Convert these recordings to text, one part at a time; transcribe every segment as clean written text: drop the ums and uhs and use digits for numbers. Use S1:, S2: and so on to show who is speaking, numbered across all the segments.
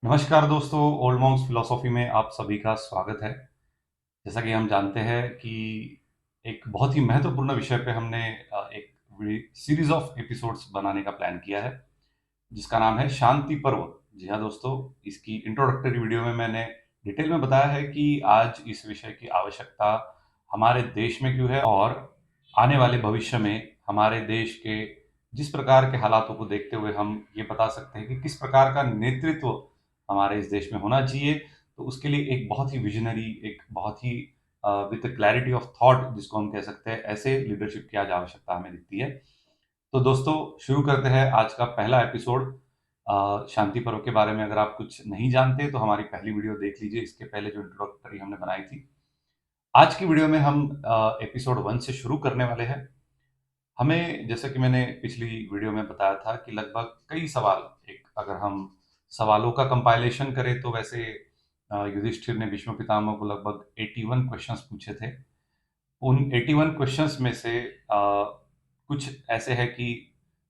S1: नमस्कार दोस्तों, old Monks philosophy में आप सभी का स्वागत है। जैसा कि हम जानते हैं कि एक बहुत ही महत्वपूर्ण विषय पे हमने एक सीरीज ऑफ एपिसोड्स बनाने का प्लान किया है, जिसका नाम है शांति पर्व। जी हाँ दोस्तों, इसकी इंट्रोडक्टरी वीडियो में मैंने डिटेल में बताया है कि आज इस विषय की आवश्यकता हमारे देश में क्यों है और आने वाले भविष्य में हमारे देश के जिस प्रकार के हालातों को देखते हुए हम ये बता सकते हैं कि किस प्रकार का नेतृत्व हमारे इस देश में होना चाहिए। तो उसके लिए एक बहुत ही विजनरी, एक बहुत ही विद क्लैरिटी ऑफ थॉट जिसको हम कह सकते हैं, ऐसे लीडरशिप की आज आवश्यकता हमें दिखती है। तो दोस्तों, शुरू करते हैं आज का पहला एपिसोड। शांति पर्व के बारे में अगर आप कुछ नहीं जानते तो हमारी पहली वीडियो देख लीजिए, इसके पहले जो इंट्रोडक्टरी हमने बनाई थी। आज की वीडियो में हम एपिसोड 1 से शुरू करने वाले हैं। हमें, जैसा कि मैंने पिछली वीडियो में बताया था, कि लगभग कई सवाल, एक अगर हम सवालों का कंपाइलेशन करें तो वैसे युधिष्ठिर ने भीष्म पितामह को लगभग 81 क्वेश्चंस पूछे थे। उन 81 क्वेश्चंस में से कुछ ऐसे हैं कि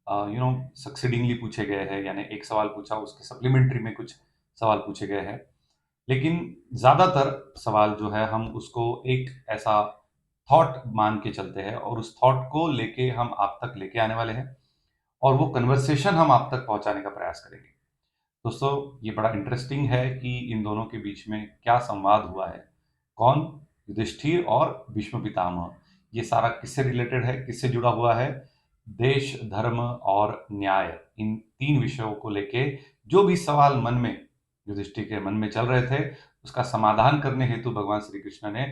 S1: सक्सीडिंगली पूछे गए हैं, यानी एक सवाल पूछा उसके सप्लीमेंट्री में कुछ सवाल पूछे गए हैं। लेकिन ज़्यादातर सवाल जो है हम उसको एक ऐसा थॉट मान के चलते हैं और उस थॉट को लेके हम आप तक लेके आने वाले हैं और वो कन्वर्सेशन हम आप तक पहुंचाने का प्रयास करेंगे। दोस्तों, ये बड़ा इंटरेस्टिंग है कि इन दोनों के बीच में क्या संवाद हुआ है। कौन? युधिष्ठिर और भीष्म पितामह। ये सारा किससे रिलेटेड है, किससे जुड़ा हुआ है? देश, धर्म और न्याय, इन तीन विषयों को लेके जो भी सवाल मन में, युधिष्ठिर के मन में चल रहे थे, उसका समाधान करने हेतु भगवान श्री कृष्ण ने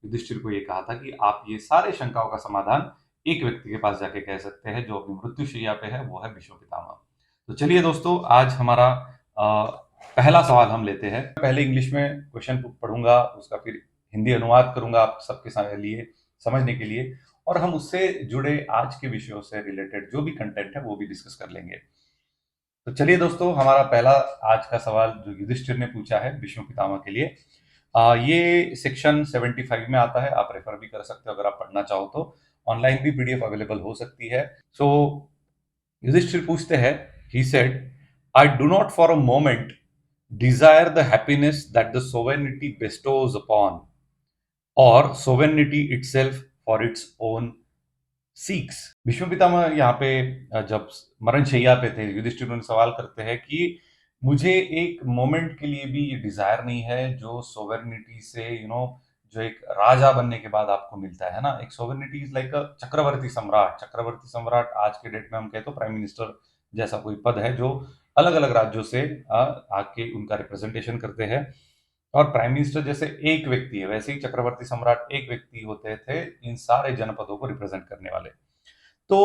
S1: युधिष्ठिर को ये कहा था कि आप ये सारे शंकाओं का समाधान एक व्यक्ति के पास जाके कह सकते हैं जो अपनी मृत्युशैया पे है, वो है भीष्म पितामह। तो चलिए दोस्तों, आज हमारा पहला सवाल हम लेते हैं। पहले इंग्लिश में क्वेश्चन पढ़ूंगा, उसका फिर हिंदी अनुवाद करूंगा आप सबके लिए समझने के लिए, और हम उससे जुड़े आज के विषयों से रिलेटेड जो भी कंटेंट है वो भी डिस्कस कर लेंगे। तो चलिए दोस्तों, हमारा पहला आज का सवाल जो युधिष्ठिर ने पूछा है भीष्म पितामह के लिए, ये सेक्शन 75 में आता है। आप रेफर भी कर सकते हो अगर आप पढ़ना चाहो तो। ऑनलाइन भी पीडीएफ अवेलेबल हो सकती है। सो युधिष्ठिर पूछते हैं, he said, I do not for a moment desire the happiness that the sovereignty bestows upon, or sovereignty itself for its own seeks। Bhishma Pitamah यहाँ पे जब मरणशैया पे थे, युधिष्ठिर उन्हें सवाल करते हैं कि मुझे एक मोमेंट के लिए भी ये डिजायर नहीं है जो सोवेर्निटी से, जो एक राजा बनने के बाद आपको मिलता है ना। एक सोवेर्निटी इज लाइक अ चक्रवर्ती सम्राट। चक्रवर्ती सम्राट आज के डेट में हम कहें तो प्राइम मिनिस्टर जैसा कोई पद है, जो अलग अलग राज्यों से आके उनका रिप्रेजेंटेशन करते हैं। और प्राइम मिनिस्टर जैसे एक व्यक्ति है, वैसे ही चक्रवर्ती सम्राट एक व्यक्ति होते थे इन सारे जनपदों को रिप्रेजेंट करने वाले। तो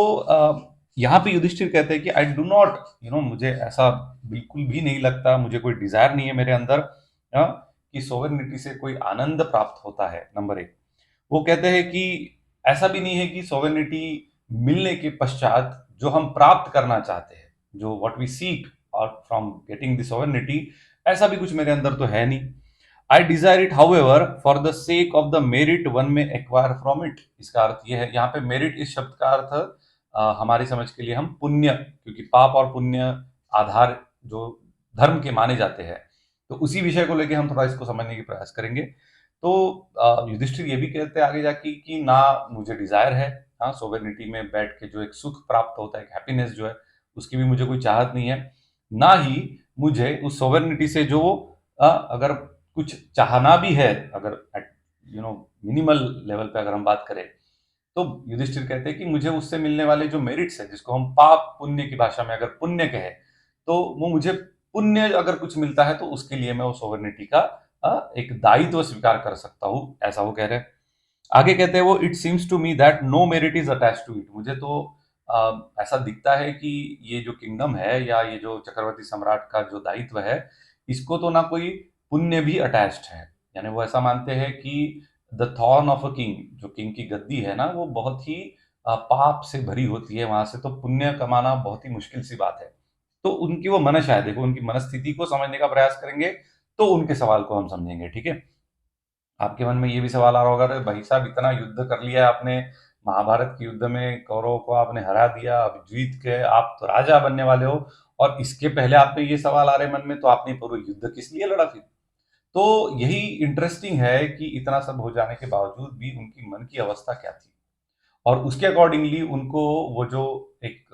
S1: यहाँ पे युधिष्ठिर कहते हैं कि आई डू नॉट, मुझे ऐसा बिल्कुल भी नहीं लगता, मुझे कोई डिजायर नहीं है मेरे अंदर कि सोवेर्निटी से कोई आनंद प्राप्त होता है। नंबर एक, वो कहते हैं कि ऐसा भी नहीं है कि सोवेर्निटी मिलने के पश्चात जो हम प्राप्त करना चाहते हैं, जो व्हाट वी सीक और फ्रॉम गेटिंग द सोवेर्निटी, ऐसा भी कुछ मेरे अंदर तो है नहीं। आई desire it however for the sake of the merit one में एक्वायर फ्रॉम इट। इसका अर्थ यह है, यहाँ पे मेरिट इस शब्द का अर्थ हमारी समझ के लिए हम पुण्य, क्योंकि पाप और पुण्य आधार जो धर्म के माने जाते हैं, तो उसी विषय को लेके हम थोड़ा इसको समझने की प्रयास करेंगे। तो युधिष्ठिर ये भी कहते हैं आगे जाके कि ना मुझे डिजायर है, हाँ, सोवेर्निटी में बैठ के जो एक सुख प्राप्त होता है, एक हैप्पीनेस जो है, उसकी भी मुझे कोई चाहत नहीं है। ना ही मुझे उस सोवेर्निटी से जो अगर कुछ चाहना भी है, अगर मिनिमल लेवल पे अगर हम बात करें, तो युधिष्ठिर कहते हैं कि मुझे उससे मिलने वाले जो मेरिट्स है, जिसको हम पाप पुण्य की भाषा में अगर पुण्य कहे, तो वो मुझे पुण्य अगर कुछ मिलता है तो उसके लिए मैं वो सोवर्निटी का एक दायित्व स्वीकार कर सकता हूँ, ऐसा वो कह रहे हैं। आगे कहते हैं वो, it seems to me that no merit is attach to it. मुझे तो ऐसा दिखता है कि ये जो किंगडम है या ये जो चक्रवर्ती सम्राट का जो दायित्व है, इसको तो ना कोई पुण्य भी अटैच्ड है। यानी वो ऐसा मानते हैं कि the thorn of a king, जो किंग की गद्दी है ना, वो बहुत ही पाप से भरी होती है, वहां से तो पुण्य कमाना बहुत ही मुश्किल सी बात है। तो उनकी वो मनशा है, देखो उनकी मनस्थिति को समझने का प्रयास करेंगे तो उनके सवाल को हम समझेंगे। ठीक है, आपके मन में ये भी सवाल आ रहा होगा, अरे भाई साहब, इतना युद्ध कर लिया आपने, महाभारत के युद्ध में कौरवों को आपने हरा दिया, अब जीत के आप तो राजा बनने वाले हो, और इसके पहले आप में ये सवाल आ रहे मन में, तो आपने पूर्व युद्ध किस लिए लड़ा फिर? तो यही इंटरेस्टिंग है कि इतना सब हो जाने के बावजूद भी उनकी मन की अवस्था क्या थी, और उसके अकॉर्डिंगली उनको वो जो एक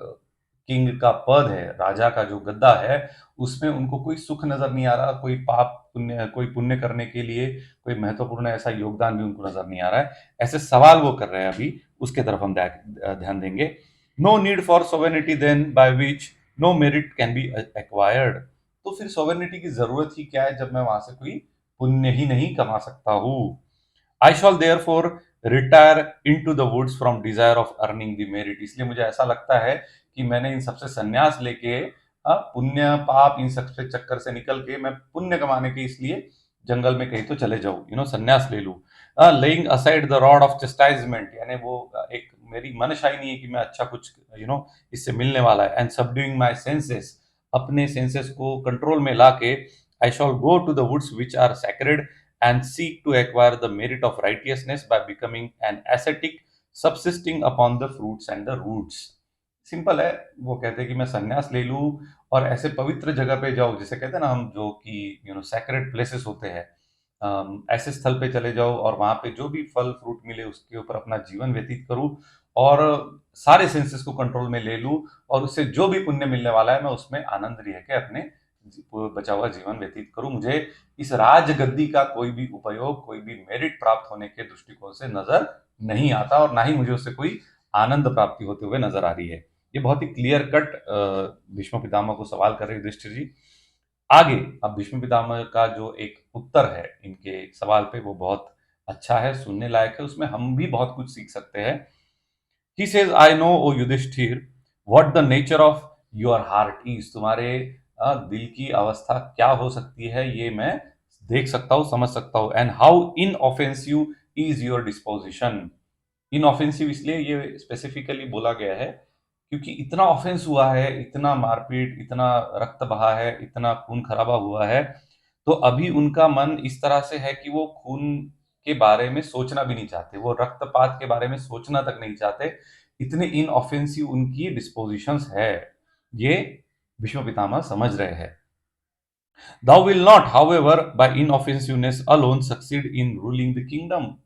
S1: किंग का पद है, राजा का जो गद्दा है, उसमें उनको कोई सुख नजर नहीं आ रहा, कोई पाप पुण्य, कोई पुण्य करने के लिए कोई महत्वपूर्ण ऐसा योगदान भी उनको नजर नहीं आ रहा है। ऐसे सवाल वो कर रहे हैं अभी, उसके तरफ हम ध्यान देंगे। No need for sovereignty then by which no merit can be acquired. तो फिर सोवेनिटी की जरूरत ही क्या है जब मैं वहां से कोई पुण्य ही नहीं कमा सकता हूँ। I shall therefore retire into the woods from desire of earning the merit। इसलिए मुझे ऐसा लगता है कि मैंने इन सबसे संन्यास लेके पुण्य पाप इन सब से चक्कर से निकल के मैं पुण्य कमाने के इसलिए जंगल में कहीं तो चले जाऊं, संन्यास ले लूं। Laying aside the rod of chastisement, यानी वो एक मेरी मनशा ही नहीं है कि मैं अच्छा कुछ इससे मिलने वाला है। एंड सबड्यूइंग माय सेंसेस, अपने सेंसेस को कंट्रोल में लाके I shall go to the woods which are sacred and seek to acquire the merit of righteousness by becoming an ascetic subsisting upon the fruits and the roots। Simple है, वो कहते हैं कि मैं संन्यास ले लूं और ऐसे पवित्र जगह पे जाऊं, जिसे कहते हैं ना हम, जो कि सैक्रेड प्लेसेस होते हैं, ऐसे स्थल पे चले जाओ और वहां पे जो भी फल फ्रूट मिले उसके ऊपर अपना जीवन व्यतीत करूं और सारे सेंसेस को कंट्रोल में ले लूं, और उससे जो भी पुण्य मिलने वाला है मैं उसमें आनंद रह के अपने बचा हुआ जीवन व्यतीत करूं। मुझे इस राजगद्दी का कोई भी उपयोग, कोई भी मेरिट प्राप्त होने के दृष्टिकोण से नजर नहीं आता, और ना ही मुझे उससे कोई आनंद प्राप्ति होते हुए नजर आ रही है। ये बहुत ही क्लियर कट भीष्म पितामह को सवाल कर रहे युधिष्ठिर जी। आगे अब भीष्म पितामह का जो एक उत्तर है इनके सवाल पे, वो बहुत अच्छा है, सुनने लायक है, उसमें हम भी बहुत कुछ सीख सकते हैं। He says, I know, O Yudhishthir, what the nature of your heart is। तुम्हारे दिल की अवस्था क्या हो सकती है ये मैं देख सकता हूँ, समझ सकता हूँ। And how inoffensive is your disposition. Inoffensive इसलिए ये स्पेसिफिकली बोला गया है क्योंकि इतना ऑफेंस हुआ है, इतना मारपीट, इतना रक्त बहा है, इतना खून खराबा हुआ है, तो अभी उनका मन इस तरह से है कि वो खून के बारे में सोचना भी नहीं चाहते, वो रक्तपात के बारे में सोचना तक नहीं चाहते, इतने इनऑफेंसिव उनकी डिस्पोजिशंस है। ये भीष्म पितामह समझ रहे हैं। Thou will not, however, by inoffensiveness alone succeed in ruling the kingdom।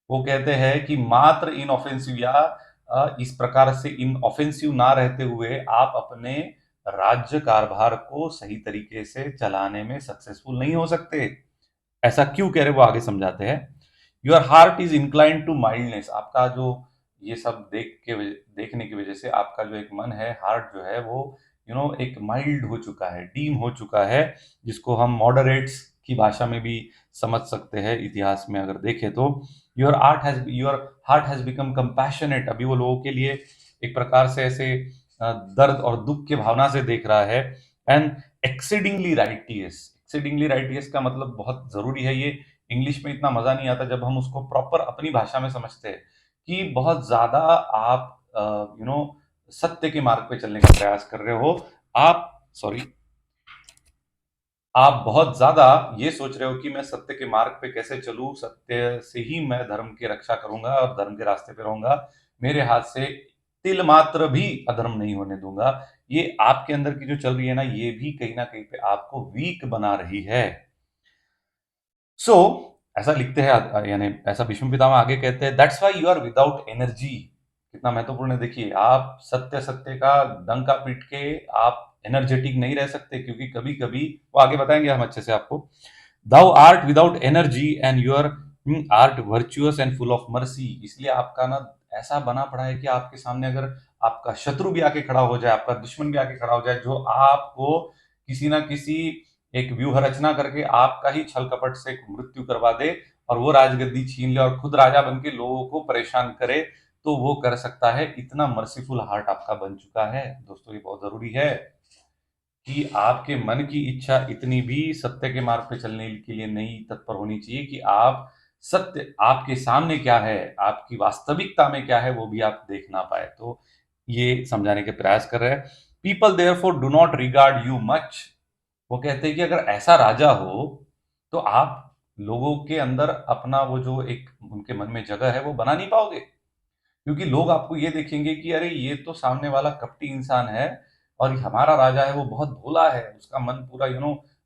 S1: वो कहते हैं कि मात्र इनऑफेंसिव या इस प्रकार से इनऑफेंसिव ना रहते हुए आप अपने राज्य कारभार को सही तरीके से चलाने में सक्सेसफुल नहीं हो सकते। ऐसा क्यों कह रहे वो आगे समझाते हैं। Your heart is inclined to mildness. आपका जो ये सब देखने की वजह से आपका जो एक मन है, हार्ट जो है वो एक माइल्ड हो चुका है, डीम हो चुका है, जिसको हम मॉडरेट्स की भाषा में भी समझ सकते हैं इतिहास में अगर देखें तो। Your heart has become compassionate. अभी वो लोगों के लिए एक प्रकार से ऐसे दर्द और दुख के भावना से देख रहा है। And exceedingly righteous. Exceedingly righteous का मतलब बहुत जरूरी है, ये इंग्लिश में इतना मजा नहीं आता जब हम उसको प्रॉपर अपनी भाषा में समझते हैं, कि बहुत ज्यादा आप सत्य के मार्ग पे चलने का प्रयास कर रहे हो। आप बहुत ज्यादा ये सोच रहे हो कि मैं सत्य के मार्ग पे कैसे चलूं, सत्य से ही मैं धर्म की रक्षा करूंगा और धर्म के रास्ते पे रहूंगा, मेरे हाथ से तिल मात्र भी अधर्म नहीं होने दूंगा। ये आपके अंदर की जो चल रही है ना, ये भी कहीं ना कहीं पे आपको वीक बना रही है। ऐसा लिखते हैं, यानी ऐसा भीष्म पितामह आगे कहते हैं, that's why you are without energy. कितना महत्वपूर्ण है, देखिए, आप सत्य सत्य का डंका पीट के आप एनर्जेटिक नहीं रह सकते, क्योंकि कभी कभी वो आगे बताएंगे हम अच्छे से आपको। Thou art without energy and your art virtuous and full of mercy. इसलिए आपका ना ऐसा बना पड़ा है कि आपके सामने अगर आपका शत्रु भी आके खड़ा हो जाए, आपका दुश्मन भी आके खड़ा हो जाए, जो आपको किसी ना किसी एक व्यूह रचना करके आपका ही छल कपट से मृत्यु करवा दे और वो राजगद्दी छीन ले और खुद राजा बन के लोगों को परेशान करे, तो वो कर सकता है। इतना मर्सीफुल हार्ट आपका बन चुका है। दोस्तों, ये बहुत जरूरी है कि आपके मन की इच्छा इतनी भी सत्य के मार्ग पे चलने के लिए नहीं तत्पर होनी चाहिए कि आप सत्य आपके सामने क्या है, आपकी वास्तविकता में क्या है, वो भी आप देख ना पाए। तो ये समझाने के प्रयास कर रहे हैं। People therefore do not regard you much. वो कहते हैं कि अगर ऐसा राजा हो तो आप लोगों के अंदर अपना वो जो एक उनके मन में जगह है वो बना नहीं पाओगे, क्योंकि लोग आपको ये देखेंगे कि अरे ये तो सामने वाला कपटी इंसान है, और हमारा राजा है वो बहुत भोला है, उसका मन पूरा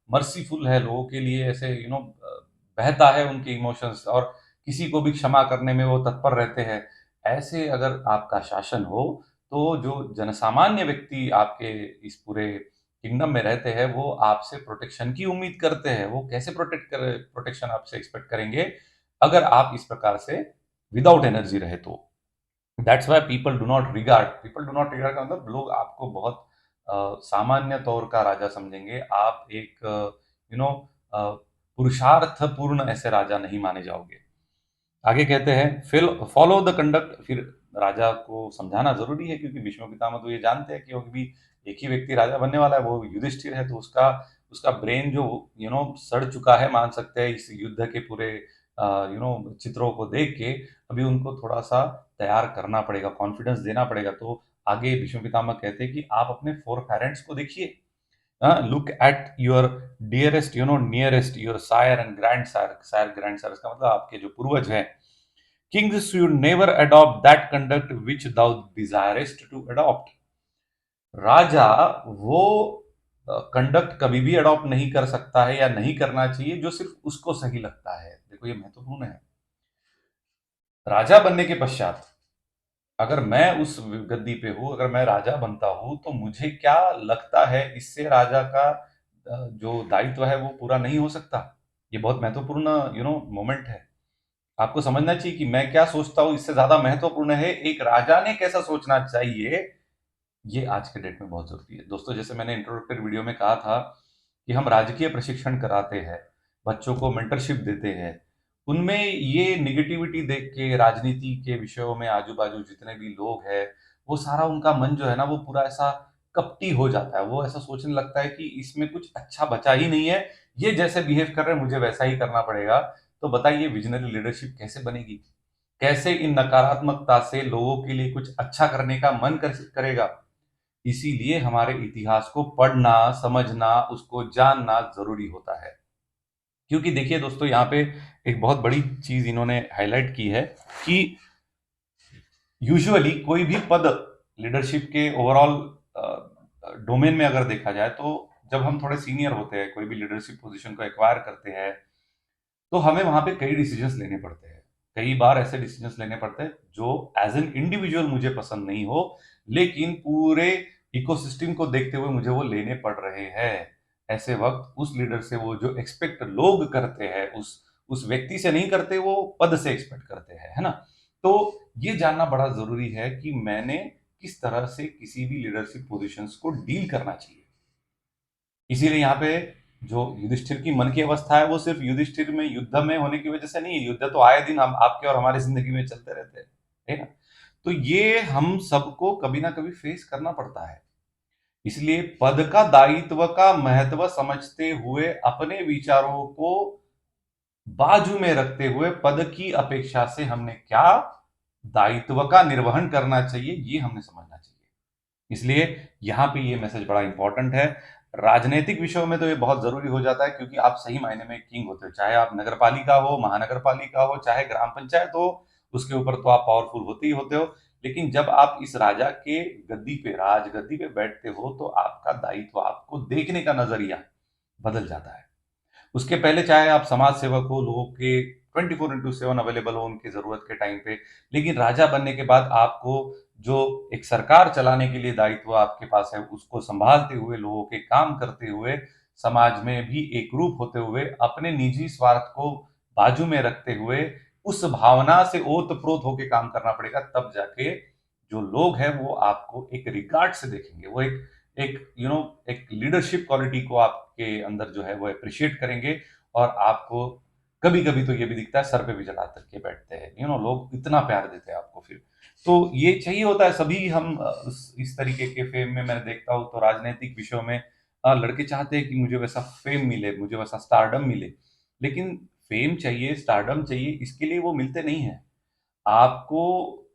S1: मर्सीफुल है, लोगों के लिए ऐसे बहता है उनके इमोशंस, और किसी को भी क्षमा करने में वो तत्पर रहते हैं। ऐसे अगर आपका शासन हो, तो जो जनसामान्य व्यक्ति आपके इस पूरे किंगडम में रहते हैं, वो आपसे प्रोटेक्शन की उम्मीद करते हैं। वो कैसे प्रोटेक्शन आपसे एक्सपेक्ट करेंगे, अगर आप इस प्रकार से विदाउट एनर्जी रहे तो? That's why people do not regard का मतलब लोग आपको बहुत सामान्य तौर का राजा समझेंगे। आप एक पुरुषार्थपूर्ण ऐसे राजा नहीं माने जाओगे। आगे कहते हैं, फिल फॉलो द कंडक्ट। फिर राजा को समझाना जरूरी है, क्योंकि भीष्म पितामह तो ये जानते हैं कि वो भी एक ही व्यक्ति राजा बनने वाला है, वो युधिष्ठिर है। तो उसका उसका ब्रेन जो सड़ चुका है, मान सकते हैं इस युद्ध के पूरे चित्रों को देख के। अभी उनको थोड़ा सा तैयार करना पड़ेगा, कॉन्फिडेंस देना पड़ेगा। तो आगे भीष्म पितामह कहते हैं कि आप अपने फोर पेरेंट्स को देखिए, look at your dearest nearest, your sire and grand sire. Sire grand sire का मतलब आपके जो पूर्वज हैं। Kings should never adopt that conduct which thou desirest to adopt. राजा वो कंडक्ट कभी भी अडॉप्ट नहीं कर सकता है, या नहीं करना चाहिए, जो सिर्फ उसको सही लगता है। देखो ये महत्वपूर्ण है। राजा बनने के पश्चात अगर मैं उस गद्दी पे हूं, अगर मैं राजा बनता हूं, तो मुझे क्या लगता है, इससे राजा का जो दायित्व है वो पूरा नहीं हो सकता। ये बहुत महत्वपूर्ण मोमेंट है। आपको समझना चाहिए कि मैं क्या सोचता हूं, इससे ज्यादा महत्वपूर्ण है एक राजा ने कैसा सोचना चाहिए। ये आज के डेट में बहुत जरूरी है दोस्तों। जैसे मैंने इंट्रोडक्टरी वीडियो में कहा था कि हम राजकीय प्रशिक्षण कराते हैं, बच्चों को मेंटरशिप देते हैं। उनमें ये निगेटिविटी देख के, राजनीति के विषयों में आजू बाजू जितने भी लोग हैं, वो सारा उनका मन जो है ना, वो पूरा ऐसा कपटी हो जाता है। वो ऐसा सोचने लगता है कि इसमें कुछ अच्छा बचा ही नहीं है, ये जैसे बिहेव कर रहे हैं मुझे वैसा ही करना पड़ेगा। तो बताइए विजनरी लीडरशिप कैसे बनेगी? कैसे इन नकारात्मकता से लोगों के लिए कुछ अच्छा करने का मन करेगा? इसीलिए हमारे इतिहास को पढ़ना, समझना, उसको जानना ज़रूरी होता है। क्योंकि देखिए दोस्तों, यहाँ पे एक बहुत बड़ी चीज़ इन्होंने हाइलाइट की है कि यूजुअली कोई भी पद लीडरशिप के ओवरऑल डोमेन में अगर देखा जाए, तो जब हम थोड़े सीनियर होते हैं, कोई भी लीडरशिप पोजीशन को एक्वायर करते हैं, तो हमें वहाँ पे कई डिसीजंस लेने पड़ते हैं। कई बार ऐसे डिसीजंस लेने पड़ते हैं जो एज़ एन इंडिविजुअल मुझे पसंद नहीं हो, लेकिन पूरे इकोसिस्टम को देखते हुए मुझे वो लेने पड़ रहे हैं। ऐसे वक़्त उस लीडर से वो जो एक्सपेक्ट लोग करते हैं, उस व्यक्ति से नहीं करते, वो पद से एक्सपेक्ट करते हैं, है ना? तो ये जानना बड़ा ज़रूरी है कि मैंने किस तरह से किसी भी लीडरशिप पोज़ीशंस को डील करना चाहिए। इसीलिए यहाँ पे जो युधिष्ठिर की मन की अवस्था है, वो सिर्फ युधिष्ठिर में युद्ध में होने की वजह से नहीं है। युद्ध तो आए दिन हम आपके और हमारी जिंदगी में चलते रहते हैं, है ना? तो ये हम सबको कभी ना कभी फेस करना पड़ता है। इसलिए पद का दायित्व का महत्व समझते हुए, अपने विचारों को बाजू में रखते हुए, पद की अपेक्षा से हमने क्या दायित्व का निर्वहन करना चाहिए, ये हमने समझना चाहिए। इसलिए यहाँ पे ये मैसेज बड़ा इंपॉर्टेंट है। राजनीतिक विषयों में तो ये बहुत जरूरी हो जाता है, क्योंकि आप सही मायने में किंग होते हो। चाहे आप नगर पालिका हो, महानगर पालिका हो, चाहे ग्राम पंचायत हो, उसके ऊपर तो आप पावरफुल होते ही होते हो। लेकिन जब आप इस राजा के गद्दी पे, राज गद्दी पे बैठते हो, तो आपका दायित्व, आपको देखने का नजरिया बदल जाता है। उसके पहले चाहे आप समाज सेवक हो, लोगों के 24/7 अवेलेबल हो उनकी जरूरत के टाइम पे, लेकिन राजा बनने के बाद आपको जो एक सरकार चलाने के लिए दायित्व आपके पास है, उसको संभालते हुए, लोगों के काम करते हुए, समाज में भी एक रूप होते हुए, अपने निजी स्वार्थ को बाजू में रखते हुए, उस भावना से ओत-प्रोत होके काम करना पड़ेगा। तब जाके जो लोग हैं वो आपको एक रिगार्ड से देखेंगे। वो एक एक लीडरशिप क्वालिटी को आपके अंदर जो है वो एप्रिशिएट करेंगे। और आपको कभी-कभी तो ये भी दिखता है, सर पे भी चढ़ा के बैठते हैं। लोग इतना प्यार देते हैं आपको फिर। तो ये चाहिए होता है। सभी हम इस तरीके के फेम में मैं देखता हूँ, तो राजनीतिक विषयों में लड़के चाहते हैं कि मुझे वैसा फेम मिले, मुझे वैसा स्टारडम मिले। लेकिन फेम चाहिए, स्टारडम चाहिए, इसके लिए वो मिलते नहीं हैं। आपको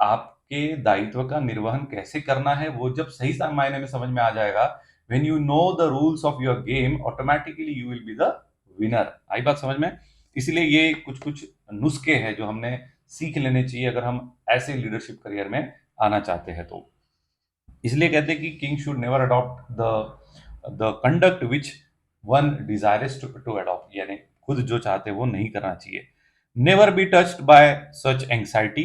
S1: आपके दायित्व का निर्वहन कैसे करना है, वो जब सही मायने में समझ में आ जाएगा, when you know the rules of your game, automatically you will be the winner. आई बात समझ में? इसलिए ये कुछ कुछ नुस्खे हैं जो हमने सीख लेने चाहिए, अगर हम ऐसे लीडरशिप करियर में आना चाहते हैं तो। इसलिए कहते हैं कि king should never adopt the conduct which one desires to adopt, यानी खुद जो चाहते हैं वो नहीं करना चाहिए। Never be touched by such anxiety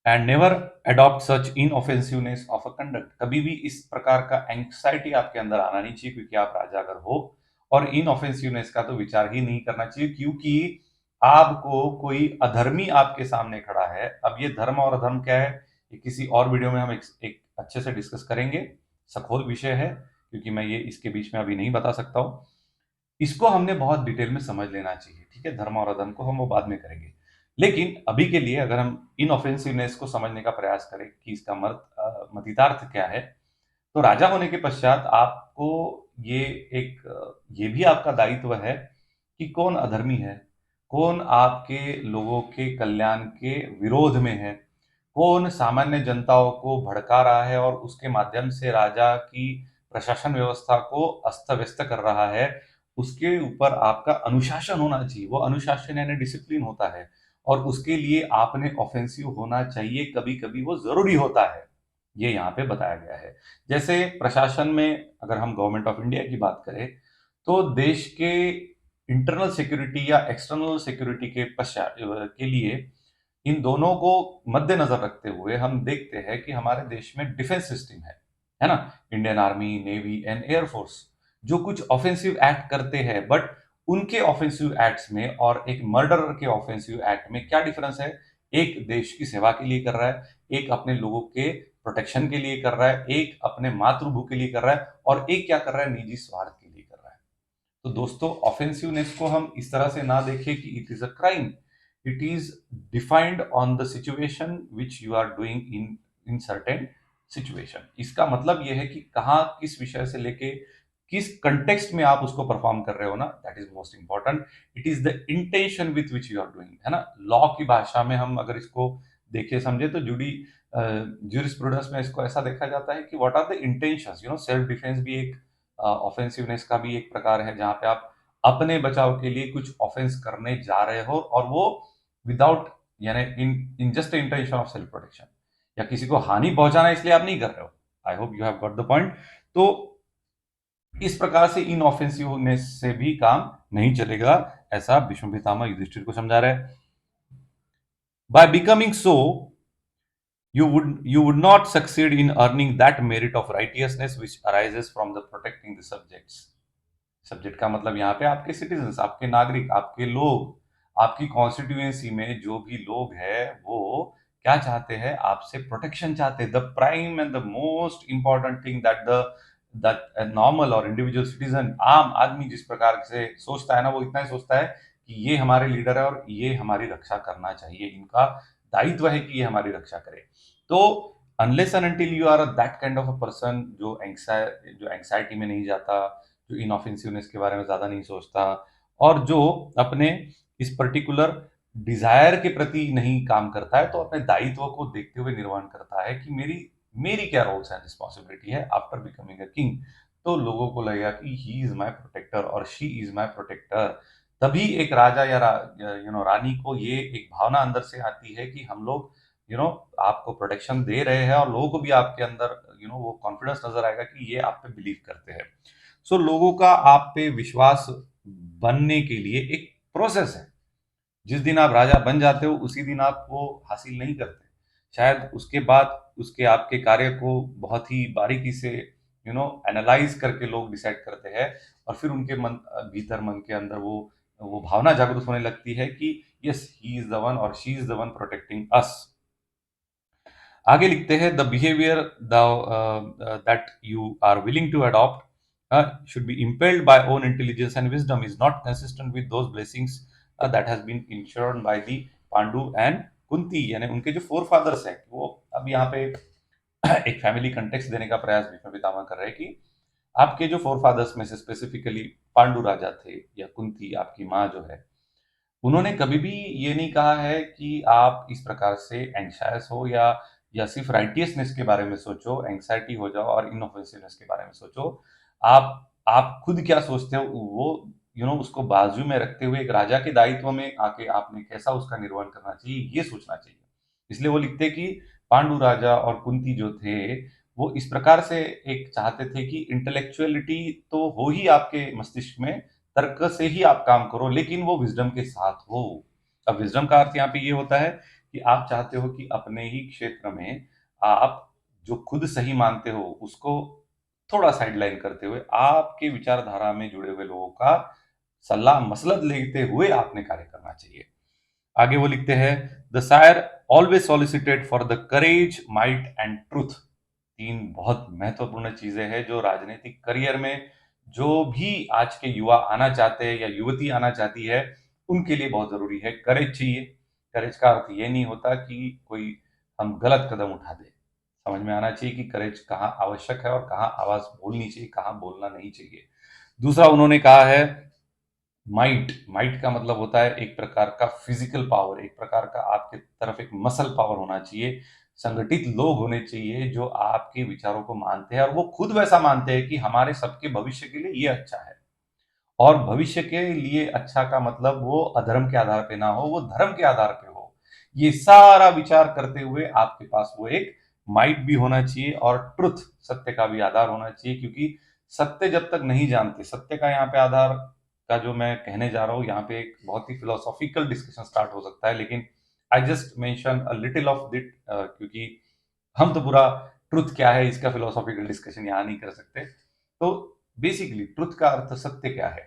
S1: and never adopt such inoffensiveness of a conduct. कभी भी इस प्रकार का एंग्जाइटी आपके अंदर आना नहीं चाहिए, क्योंकि आप राजा अगर हो। और इनऑफेंसिवनेस का तो विचार ही नहीं करना चाहिए, क्योंकि आपको कोई अधर्मी आपके सामने खड़ा है। अब ये धर्म और अधर्म क्या है, ये किसी और वीडियो में हम एक अच्छे से डिस्कस करेंगे। सखोल विषय है, क्योंकि मैं ये इसके बीच में अभी नहीं बता सकता हूं। इसको हमने बहुत डिटेल में समझ लेना चाहिए, ठीक है। धर्म और अधर्म को हम वो बाद में करेंगे, लेकिन अभी के लिए अगर हम इनऑफेंसिवनेस को समझने का प्रयास करें कि इसका मतितार्थ क्या है, तो राजा होने के पश्चात आपको ये ये भी आपका दायित्व है कि कौन अधर्मी है, कौन आपके लोगों के कल्याण के विरोध में है, कौन सामान्य जनताओं को भड़का रहा है और उसके माध्यम से राजा की प्रशासन व्यवस्था को अस्त व्यस्त कर रहा है। उसके ऊपर आपका अनुशासन होना चाहिए। वो अनुशासन यानी डिसिप्लिन होता है, और उसके लिए आपने ऑफेंसिव होना चाहिए। कभी कभी वो जरूरी होता है, ये यहाँ पे बताया गया है। जैसे प्रशासन में अगर हम गवर्नमेंट ऑफ इंडिया की बात करें, तो देश के इंटरनल सिक्योरिटी या एक्सटर्नल सिक्योरिटी के पश्चात के लिए इन दोनों को मद्देनजर रखते हुए हम देखते हैं कि हमारे देश में डिफेंस सिस्टम है ना। Indian army, navy and air force जो कुछ ऑफेंसिव एक्ट करते हैं, बट उनके ऑफेंसिव एक्ट्स में और एक मर्डरर के ऑफेंसिव एक्ट में क्या डिफरेंस है। एक देश की सेवा के लिए कर रहा है, एक अपने लोगों के प्रोटेक्शन के लिए कर रहा है, एक अपने मातृभू के लिए कर रहा है, और एक क्या कर रहा है, निजी स्वार्थ के लिए कर रहा है। तो दोस्तों, ऑफेंसिवनेस को हम इस तरह से ना देखें कि it is a crime. It is defined on the situation which you are doing in certain situation. इसका मतलब यह है कि कहाँ किस विषय से लेके किस कंटेक्स्ट में आप उसको परफॉर्म कर रहे हो ना, that is most important. It is the intention with which you are doing, है ना। लॉ की भाषा में हम अगर इसको देखे समझे तो ज्यूरिस्प्रूडेंस में इसको ऐसा देखा जाता है कि what are the intentions. Self defence भी एक ऑफेंसिवनेस का भी एक प्रकार है, जहां पे आप अपने बचाव के लिए कुछ ऑफेंस करने जा रहे हो, और वो विदाउट, यानी in in just intention of self protection, या किसी को हानि पहुंचाना इसलिए आप नहीं कर रहे हो। I hope you have got the point. तो इस प्रकार से इन ऑफेंसिवनेस से भी काम नहीं चलेगा, ऐसा भीष्म पितामह युधिष्ठिर को समझा रहे हैं। By becoming so you would not succeed in earning that merit of righteousness which arises from the protecting the subjects। Subject का मतलब यहाँ पे आपके सिटीजन्स, आपके नागरिक, आपके लोग, आपकी कॉन्स्टिट्यूएंसी में जो भी लोग हैं, वो क्या चाहते हैं, आपसे प्रोटेक्शन चाहते हैं। The prime and the most important thing that normal और इंडिविजुअल सिटीजन, आम आदमी जिस प्रकार से सोचता है ना, वो इतना ही सोचता है कि ये हमारे लीडर है और ये हमारी रक्षा करना चाहिए, इनका दायित्व है कि ये हमारी रक्षा करे। तो unless and until you are that kind of a person जो एंग्जाइटी में नहीं जाता, जो इनऑफेंसिवनेस के बारे में ज्यादा नहीं सोचता, और जो अपने इस पर्टिकुलर डिजायर के प्रति नहीं काम करता है, तो अपने दायित्व को देखते हुए निर्वहन करता है कि मेरी मेरी क्या रोल्स एंड रिस्पॉन्सिबिलिटी है आफ्टर बिकमिंग अ किंग। तो लोगों को लगेगा कि ही इज माई प्रोटेक्टर और शी इज माई प्रोटेक्टर। तभी एक राजा या रानी को ये एक भावना अंदर से आती है कि हम लोग आपको प्रोटेक्शन दे रहे हैं, और लोगों को भी आपके अंदर वो कॉन्फिडेंस नजर आएगा कि ये आप पे बिलीव करते हैं। सो लोगों का आप पे विश्वास बनने के लिए एक प्रोसेस है। जिस दिन आप राजा बन जाते हो उसी दिन आप वो हासिल नहीं करते। शायद उसके बाद उसके आपके कार्य को बहुत ही बारीकी से एनालाइज करके लोग डिसाइड करते हैं, और फिर उनके भीतर मन के अंदर वो भावना जागरूक होने लगती है कि yes, he is the one और she is the one protecting us. आगे लिखते हैं, the behaviour that you are willing to adopt should be impelled by own intelligence and wisdom is not consistent with those blessings that has been ensured by the Pandu and Kunti, यानी उनके जो four fathers हैं। वो अब यहाँ पे एक family context देने का प्रयास भीष्म पितामह कर रहे हैं कि आपके जो फोर फादर्स में से स्पेसिफिकली पांडु राजा थे, या कुंती आपकी माँ जो है, उन्होंने कभी भी ये नहीं कहा है कि आप इस प्रकार से एंग्जायस हो, या सिर्फ राइटियसनेस के बारे में सोचो, एंग्जाइटी हो जाओ और इनऑफेंसिवनेस के बारे में सोचो। आप खुद क्या सोचते हो, वो उसको बाजू में रखते हुए एक राजा के दायित्व में आके आपने कैसा उसका निर्वहन करना चाहिए, ये सोचना चाहिए। इसलिए वो लिखते हैं कि पांडु राजा और कुंती जो थे, वो इस प्रकार से एक चाहते थे कि इंटेलेक्चुअलिटी तो हो ही आपके मस्तिष्क में, तर्क से ही आप काम करो, लेकिन वो विज़डम के साथ हो। अब विज़डम का अर्थ यहाँ पे ये होता है कि आप चाहते हो कि अपने ही क्षेत्र में आप जो खुद सही मानते हो, उसको थोड़ा साइडलाइन करते हुए, आपके विचारधारा में जुड़े हुए लोगों का सलाह-मसलत लेते हुए आपने कार्य करना चाहिए। आगे वो लिखते हैं, the sire always solicited for the courage, might and truth. तीन बहुत महत्वपूर्ण चीजें हैं जो राजनीतिक करियर में जो भी आज के युवा आना चाहते हैं या युवती आना चाहती है, उनके लिए बहुत जरूरी है। करेज चाहिए। करेज का अर्थ ये नहीं होता कि कोई हम गलत कदम उठा दे। समझ में आना चाहिए कि करेज कहाँ आवश्यक है और कहाँ आवाज बोलनी चाहिए, कहाँ बोलना नहीं चाहिए। दूसरा उन्होंने कहा है माइट। माइट का मतलब होता है एक प्रकार का फिजिकल पावर, एक प्रकार का आपके तरफ एक मसल पावर होना चाहिए। संगठित लोग होने चाहिए जो आपके विचारों को मानते हैं और वो खुद वैसा मानते हैं कि हमारे सबके भविष्य के लिए ये अच्छा है। और भविष्य के लिए अच्छा का मतलब वो अधर्म के आधार पे ना हो, वो धर्म के आधार पे हो। ये सारा विचार करते हुए आपके पास वो एक माइट भी होना चाहिए और ट्रुथ, सत्य का भी आधार होना चाहिए, क्योंकि सत्य जब तक नहीं जानते, सत्य का यहाँ पे आधार का जो मैं कहने जा रहा हूँ, यहाँ पे एक बहुत ही फिलोसॉफिकल डिस्कशन स्टार्ट हो सकता है, लेकिन I just mention a little of that, क्योंकि हम तो पूरा ट्रुथ क्या है इसका फिलोसॉफिकल डिस्कशन यहाँ नहीं कर सकते। तो बेसिकली ट्रुथ का अर्थ सत्य क्या है।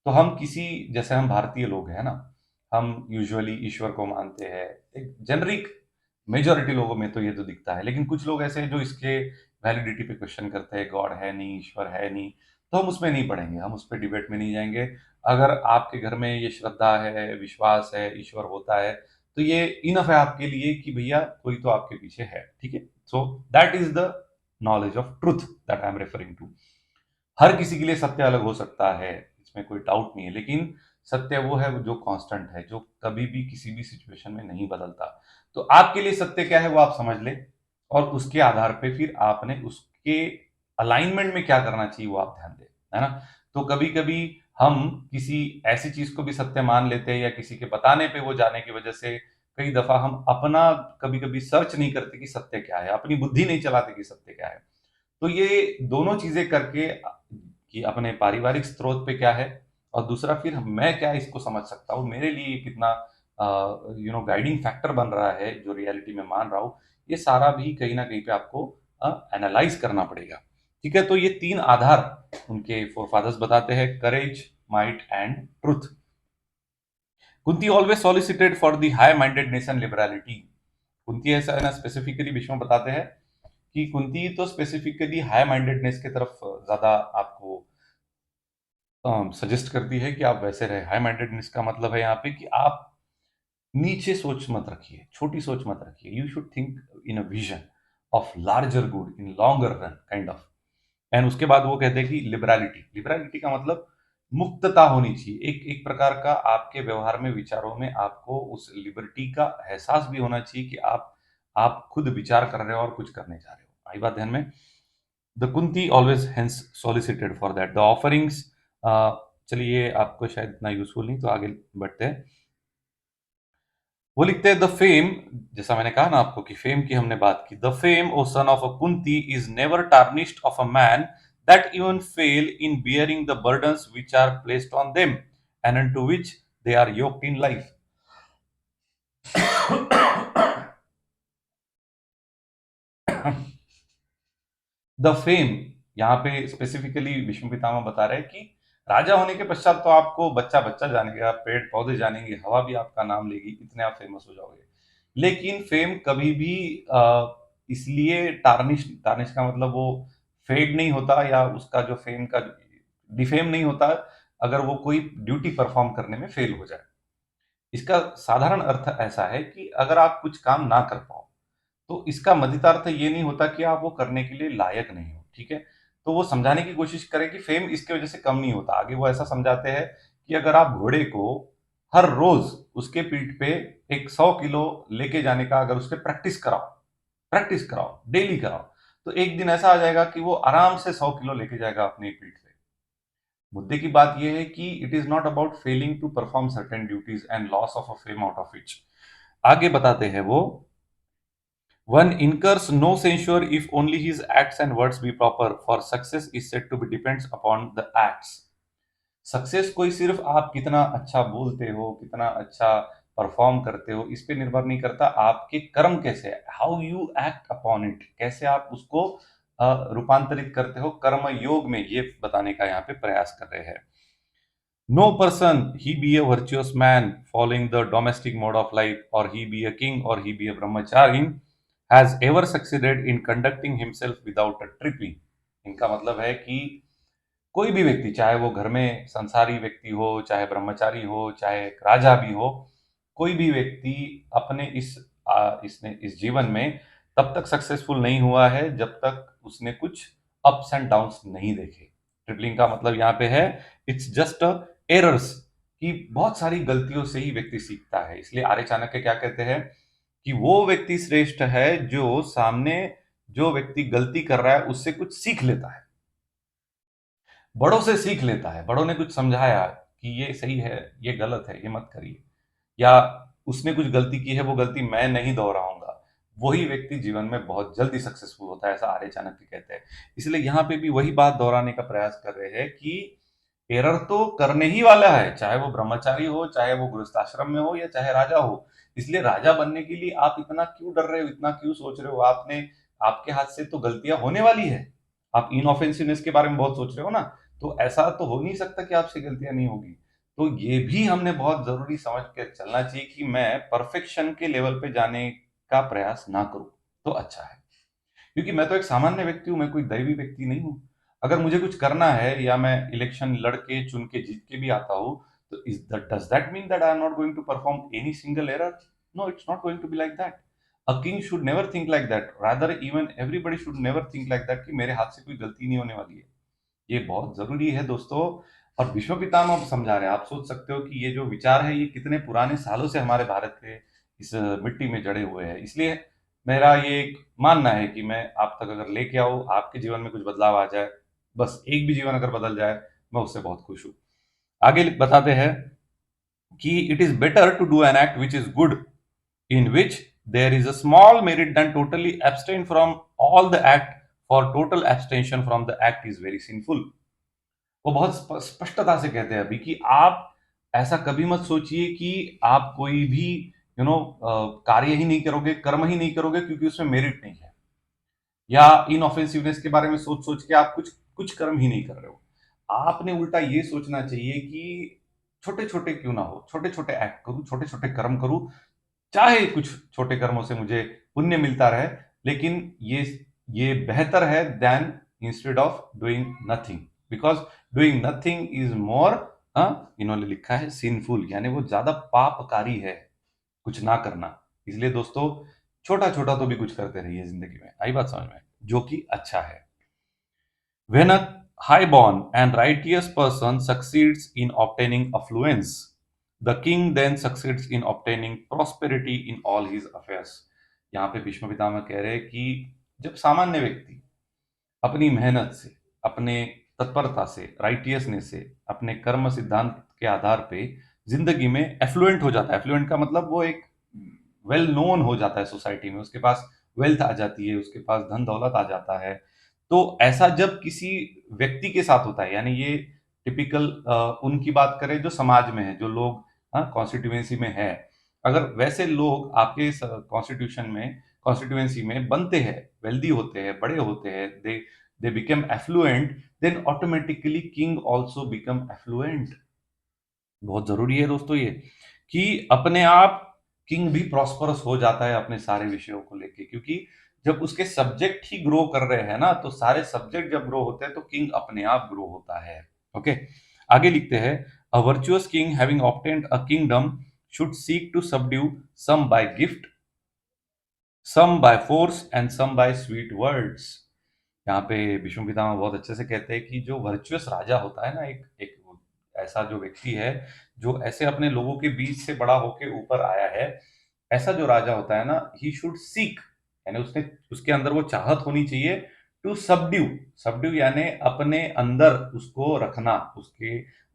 S1: तो हम किसी, जैसे हम भारतीय लोग हैं ना, हम यूजुअली ईश्वर को मानते हैं। एक जेनरिक मेजॉरिटी लोगों में तो ये तो दिखता है, लेकिन कुछ लोग ऐसे हैं जो इसके वैलिडिटी पे क्वेश्चन करते हैं, गॉड है नहीं, ईश्वर है नहीं। तो हम उसमें नहीं पढ़ेंगे, हम उस पर डिबेट में नहीं जाएंगे। अगर आपके घर में ये श्रद्धा है, विश्वास है, ईश्वर होता है, तो ये इनफ है आपके लिए कि भैया कोई तो आपके पीछे है। ठीक है। So that is the knowledge of truth that I am referring to. हर किसी के लिए सत्य अलग हो सकता है, इसमें कोई डाउट नहीं है, लेकिन सत्य वो है जो कांस्टेंट है, जो कभी भी किसी भी सिचुएशन में नहीं बदलता। तो आपके लिए सत्य क्या है वो आप समझ लें, और उसके आधार पे फिर आपने उसके अलाइनमेंट में क्या करना चाहिए वो आप ध्यान दें, है ना। तो कभी कभी हम किसी ऐसी चीज को भी सत्य मान लेते हैं, या किसी के बताने पे वो जाने की वजह से कई दफा हम अपना कभी कभी सर्च नहीं करते कि सत्य क्या है, अपनी बुद्धि नहीं चलाते कि सत्य क्या है। तो ये दोनों चीजें करके कि अपने पारिवारिक स्रोत पे क्या है, और दूसरा फिर मैं क्या इसको समझ सकता हूँ, मेरे लिए ये कितना गाइडिंग फैक्टर बन रहा है जो रियलिटी में मान रहा हूँ, ये सारा भी कहीं ना कहीं पे आपको एनालाइज करना पड़ेगा। ठीक है। तो ये तीन आधार उनके फोरफादर्स बताते हैं, courage, might and truth. Kunti always solicited for the high mindedness and liberality. Kunti ऐसा है ना, स्पेसिफिकली भीष्म में बताते हैं कि कुंती तो स्पेसिफिकली हाई माइंडेडनेस की तरफ ज्यादा आपको सजेस्ट करती है कि आप वैसे रहे। हाई माइंडेडनेस का मतलब है यहाँ पे कि आप नीचे सोच मत रखिए, छोटी सोच मत रखिए। You should think in a vision of larger good in longer run kind of. And उसके बाद वो कहते हैं कि लिबरलिटी, लिबरलिटी का मतलब मुक्तता होनी चाहिए। एक एक प्रकार का आपके व्यवहार में, विचारों में आपको उस लिबर्टी का एहसास भी होना चाहिए कि आप खुद विचार कर रहे हो और कुछ करने जा रहे हो। आई बात ध्यान में। The Kunti always hence solicited for that the offerings. चलिए, आपको शायद इतना यूजफुल नहीं, तो आगे बढ़ते हैं। वो लिखते हैं द फेम, जैसा मैंने कहा ना आपको कि फेम की हमने बात की, the fame o son of a Kunti is never tarnished of a man that even fail in bearing the burdens which are placed on them and into which they are yoked in life. The fame, यहाँ पे specifically Vishnu पितामह बता रहे हैं कि राजा होने के पश्चात तो आपको बच्चा बच्चा जानेगा, पेड़ पौधे जानेंगे, हवा भी आपका नाम लेगी, इतने आप फेमस हो जाओगे। लेकिन फेम कभी भी इसलिए टार्निश, टार्निश का मतलब वो फेड नहीं होता, या उसका जो फेम का डिफेम नहीं होता अगर वो कोई ड्यूटी परफॉर्म करने में फेल हो जाए। इसका साधारण अर्थ ऐसा है कि अगर आप कुछ काम ना कर पाओ, तो इसका मदितार्थ ये नहीं होता कि आप वो करने के लिए लायक नहीं हो। ठीक है। तो वो समझाने की कोशिश करें कि फेम इसके वजह से कम नहीं होता। आगे वो ऐसा समझाते हैं कि अगर आप घोड़े को हर रोज उसके पीठ पे एक 100 किलो लेके जाने का अगर उससे प्रैक्टिस कराओ, डेली कराओ, तो एक दिन ऐसा आ जाएगा कि वो आराम से 100 किलो लेके जाएगा अपनी पीठ पे। मुद्दे की बात यह है कि it is not about failing to perform certain duties and loss of a fame out of each. आगे बताते हैं वो, One incurs no censure if only his acts and words be proper, for success is said to be depends upon the acts. Success कोई सिर्फ आप कितना अच्छा बोलते हो, कितना अच्छा परफॉर्म करते हो, इस पे निर्भर नहीं करता, आपके कर्म कैसे है, how you act upon it, कैसे आप उसको रूपांतरित करते हो कर्म योग में, ये बताने का यहाँ पे प्रयास कर रहे हैं. No person, he be a virtuous man, following the domestic mode of life, or he be a king, or he be a brahmachari, has ever succeeded in conducting himself without a tripping. इनका मतलब है कि कोई भी व्यक्ति, चाहे वो घर में संसारी व्यक्ति हो, चाहे ब्रह्मचारी हो, चाहे एक राजा भी हो, कोई भी व्यक्ति अपने इस जीवन में तब तक सक्सेसफुल नहीं हुआ है जब तक उसने कुछ अप्स एंड डाउन्स नहीं देखे. ट्रिपलिंग का मतलब यहाँ पे है इट्स जस्ट एरर्स, कि बहुत सारी गलतियों से ही व्यक्ति सीखता है. इसलिए आर्य चाणक्य क्या कहते हैं कि वो व्यक्ति श्रेष्ठ है जो सामने जो व्यक्ति गलती कर रहा है उससे कुछ सीख लेता है, बड़ों से सीख लेता है. बड़ों ने कुछ समझाया कि ये सही है, ये गलत है, ये मत करिए, या उसने कुछ गलती की है, वो गलती मैं नहीं दोहराऊंगा, वही व्यक्ति जीवन में बहुत जल्दी सक्सेसफुल होता है, ऐसा आर्य चाणक्य कहते हैं. इसलिए यहाँ पे भी वही बात दोहराने का प्रयास कर रहे हैं कि एरर तो करने ही वाला है, चाहे वो ब्रह्मचारी हो, चाहे वो गृहस्थाश्रम में हो, या चाहे राजा हो. इसलिए राजा बनने के लिए आप इतना क्यों डर रहे हो, इतना क्यों सोच रहे हो, आपने आपके हाथ से तो गलतियां होने वाली है. आप इनऑफेंसिवनेस के बारे में बहुत सोच रहे हो ना, तो ऐसा तो हो नहीं सकता कि आपसे गलतियां नहीं होगी. तो ये भी हमने बहुत जरूरी समझ के चलना चाहिए कि मैं परफेक्शन के लेवल पे जाने का प्रयास ना करूं तो अच्छा है, क्योंकि मैं तो एक सामान्य व्यक्ति हूं, मैं कोई दैवी व्यक्ति नहीं हूं. अगर मुझे कुछ करना है या मैं इलेक्शन लड़ के चुन के जीत के भी आता हूं, तो does that mean that I am not going to perform any single error? No, it's not going to be like that. A king should never think like that, rather even everybody should never think like that कि मेरे हाथ से कोई गलती नहीं होने वाली है. ये बहुत जरूरी है दोस्तों. और विश्व पितामह समझा रहे हैं, आप सोच सकते हो कि ये जो विचार है ये कितने पुराने सालों से हमारे भारत के इस मिट्टी में जड़े हुए हैं. इसलिए मेरा ये एक मानना है कि मैं आप तक अगर लेके आऊं, आपके जीवन में कुछ बदलाव आ जाए, बस एक भी जीवन अगर बदल जाए, मैं उससे बहुत खुश हूं. आगे बताते हैं कि it is better to do an act which is good, in which there is a small merit than totally abstain from all the act, for total abstention from the act is very sinful. वो बहुत स्पष्टता से कहते हैं अभी कि आप ऐसा कभी मत सोचिए कि आप कोई भी कार्य ही नहीं करोगे, कर्म ही नहीं करोगे क्योंकि उसमें मेरिट नहीं है, या इनऑफेंसिवनेस के बारे में सोच सोच के आप कुछ कुछ कर्म ही नहीं कर रहे हो. आपने उल्टा ये सोचना चाहिए कि छोटे छोटे क्यों ना हो, छोटे छोटे एक्ट करूं, छोटे छोटे कर्म करूं, चाहे कुछ छोटे कर्मों से मुझे पुण्य मिलता रहे, लेकिन ये बेहतर है then instead of doing nothing, because doing nothing is more, इन्होंने लिखा है सिंफुल, यानी वो ज्यादा पापकारी है कुछ ना करना. इसलिए दोस्तों छोटा छोटा तो भी कुछ करते रहिए जिंदगी में, आई बात समझ में, जो कि अच्छा है. When a high-born and righteous person succeeds in obtaining affluence, the king then succeeds in obtaining prosperity in all his affairs. यहाँ पे भीष्म पितामह कह रहे हैं कि जब सामान्य व्यक्ति अपनी मेहनत से, अपने तत्परता से, राइटियसनेस से, अपने कर्म सिद्धांत के आधार पे जिंदगी में एफ्लुएंट हो जाता है, एफ्लुएंट का मतलब वो एक वेल नोन हो जाता है सोसाइटी में, उसके पास वेल्थ आ जाती है, उसके पास धन दौलत आ जाता है. तो ऐसा जब किसी व्यक्ति के साथ होता है, यानी ये टिपिकल उनकी बात करें जो समाज में है, जो लोग कॉन्स्टिट्यूएंसी में है, अगर वैसे लोग आपके कॉन्स्टिट्यूएंसी में बनते हैं, वेल्दी होते हैं, बड़े होते हैं, they become affluent, then automatically king also become affluent. बहुत जरूरी है दोस्तों ये, कि अपने आप किंग भी प्रॉस्परस हो जाता है अपने सारे विषयों को लेके, क्योंकि जब उसके सब्जेक्ट ही ग्रो कर रहे हैं ना, तो सारे सब्जेक्ट जब ग्रो होते हैं तो किंग अपने आप ग्रो होता है. ओके, आगे लिखते हैं, a virtuous king having obtained a kingdom should seek to subdue some by gift, some by force and some by sweet words. यहाँ पे विष्णु पितामह बहुत अच्छे से कहते हैं कि जो वर्चुअस राजा होता है ना, एक एक ऐसा जो व्यक्ति है जो ऐसे अपने लोगों के बीच से बड़ा होके ऊपर आया है, ऐसा जो राजा होता है ना, ही शुड सीक, यानी उसने उसके अंदर वो चाहत होनी चाहिए, टू सबड्यू, सबड्यू यानी अपने अंदर उसको रखना,